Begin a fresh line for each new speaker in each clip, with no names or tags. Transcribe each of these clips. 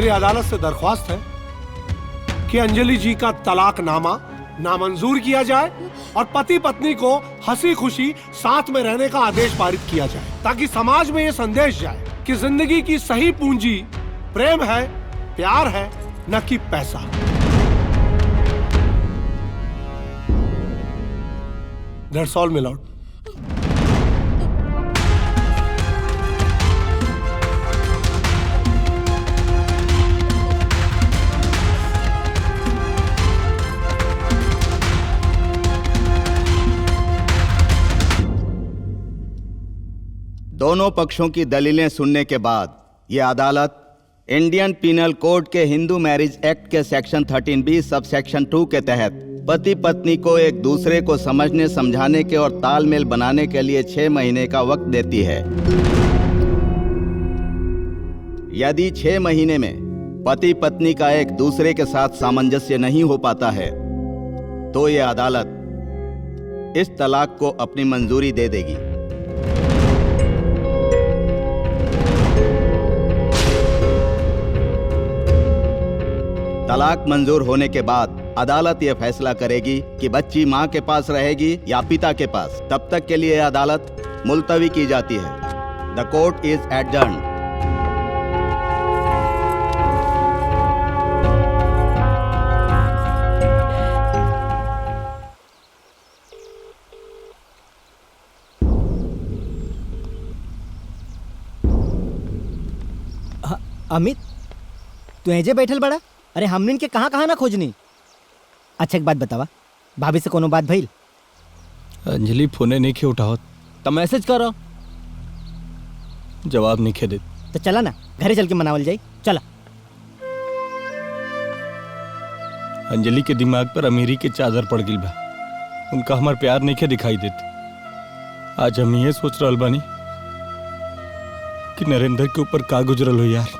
मेरी अदालत से दरख्वास्त है कि अंजलि जी का तलाकनामा नामंजूर किया जाए और पति पत्नी को हंसी खुशी साथ में रहने का आदेश पारित किया जाए, ताकि समाज में यह संदेश जाए कि जिंदगी की सही पूंजी प्रेम है, प्यार है, न कि पैसा। That's all, my lord.
दोनों पक्षों की दलीलें सुनने के बाद यह अदालत इंडियन पीनल कोड के हिंदू मैरिज एक्ट के सेक्शन 13B सब सेक्शन 2 के तहत पति पत्नी को एक दूसरे को समझने समझाने के और तालमेल बनाने के लिए 6 महीने का वक्त देती है। यदि 6 महीने में पति पत्नी का एक दूसरे के साथ सामंजस्य नहीं हो पाता है तो यह अदालत इस तलाक को अपनी मंजूरी दे देगी। तलाक मंजूर होने के बाद अदालत यह फैसला करेगी कि बच्ची मां के पास रहेगी या पिता के पास। तब तक के लिए अदालत मुलतवी की जाती है। द कोर्ट इज एडजर्न्ड।
अमित, तू ऐजे बैठल बड़ा? अरे हमने इनके कहाँ ना खोजनी। अच्छा एक बात बतावा, भाभी से कोनो बात भइल?
अंजलि फोने नहीं खे उठावत।
तो मैसेज करो,
जवाब नहीं खे दे।
तो चला ना घरे चल के मनावल जाई। चला।
अंजलि के दिमाग पर अमीरी के चादर पड़ गई बा। उनका हमार प्यार नहीं खे दिखाई देते। आज हम ये सोच रहल बानी कि नरेंद्र के ऊपर का गुजरल हो यार।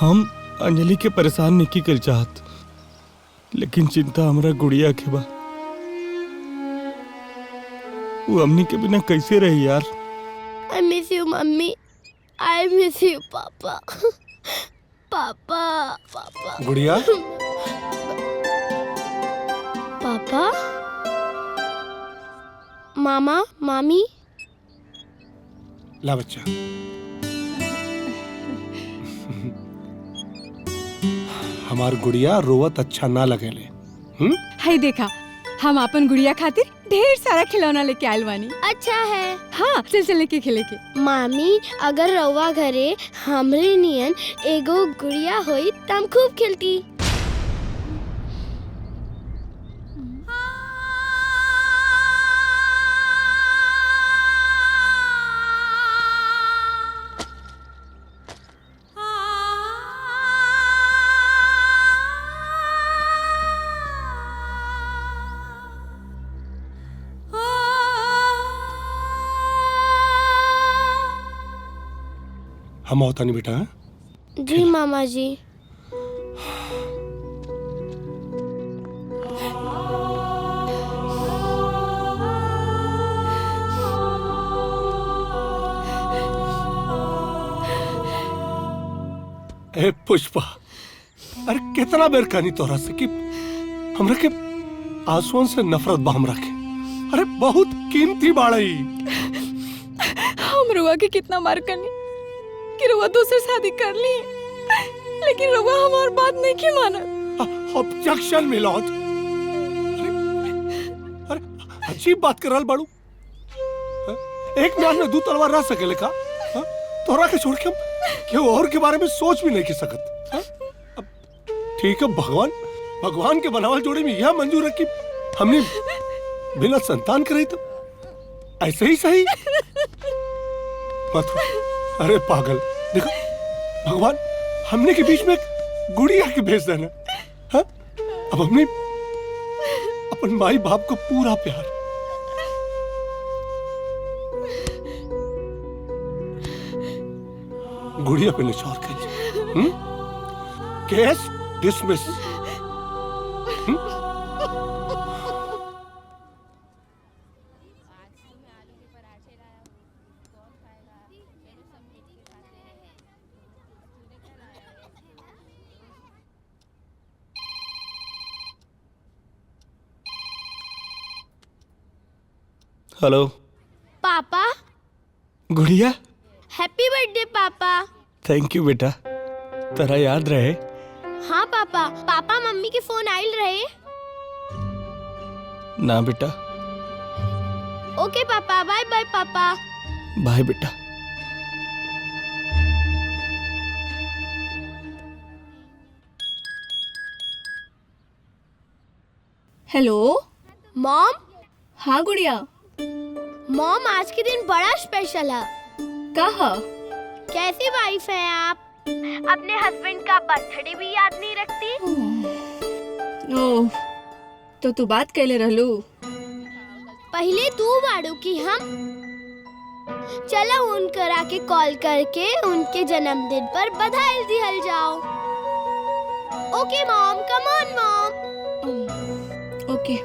हम अंजलि के परेशान नहीं कर चाहत, लेकिन चिंता हमरा गुड़िया के बा। वो अम्मी के बिना कैसे रही यार।
I miss you, mummy. I miss you, पापा। पापा।
गुड़िया।
पापा। मामा, मामी।
ला बच्चा। हमार गुड़िया रोवत अच्छा ना लगेले।
हाय देखा, हम अपन गुड़िया खातिर ढेर सारा खिलौना लेके आयल बानी।
अच्छा है।
हाँ चल चल लेके खेले के।
मामी अगर रउआ घरे हमरे नियन एगो गुड़िया होई त हम खूब खेलती।
हम होता नहीं बेटा।
जी मामा जी।
ए पुष्पा, अरे कितना बेर कहनी तोरा से कि हमरा के आंसुओं से नफरत बा हमरा के। अरे बहुत कीमती बाड़ई।
हम रुआ के कितना मार करनी कि रुआ दूसरी शादी कर ली, लेकिन रुआ हमारी बात नहीं की माना।
ऑब्जेक्शन मिलौट। अरे अजीब बात कर रहल बाड़ू। एक म्यान में दो तलवार रह सकेले का? तोरा के छोड़ के हम केहू और के बारे में सोच भी नहीं कर सकत। ठीक है, भगवान के बनावल जोड़ी में यह मंजूर है कि हमने बिना संतान करे तो ऐसे ही सही मत। अरे पागल, देखो भगवान हमने के बीच में एक गुड़िया के भेज देना। हाँ? अब हमने अपन माई बाप को पूरा प्यार। गुड़िया पे निछावर कीजिए। केस डिसमिस।
हेलो
पापा,
गुड़िया,
हैप्पी बर्थडे पापा।
थैंक यू बेटा, तेरा याद रहे।
हाँ पापा, पापा मम्मी के फोन आइल रहे।
ना बेटा।
ओके पापा, बाय बाय पापा।
बाय बेटा।
हेलो।
मॉम,
हाँ गुड़िया।
मॉम आज के दिन बड़ा स्पेशल है।
कहा?
कैसी वाइफ है आप? अपने हस्बैंड का बर्थडे भी याद नहीं रखती।
ओह, तो तू बात कैले रहलू?
पहले तू बाड़ू की हम। चलो उनकर आके कॉल करके उनके जन्मदिन पर बधाई दिहल जाओ। Okay mom, come on mom.
Okay.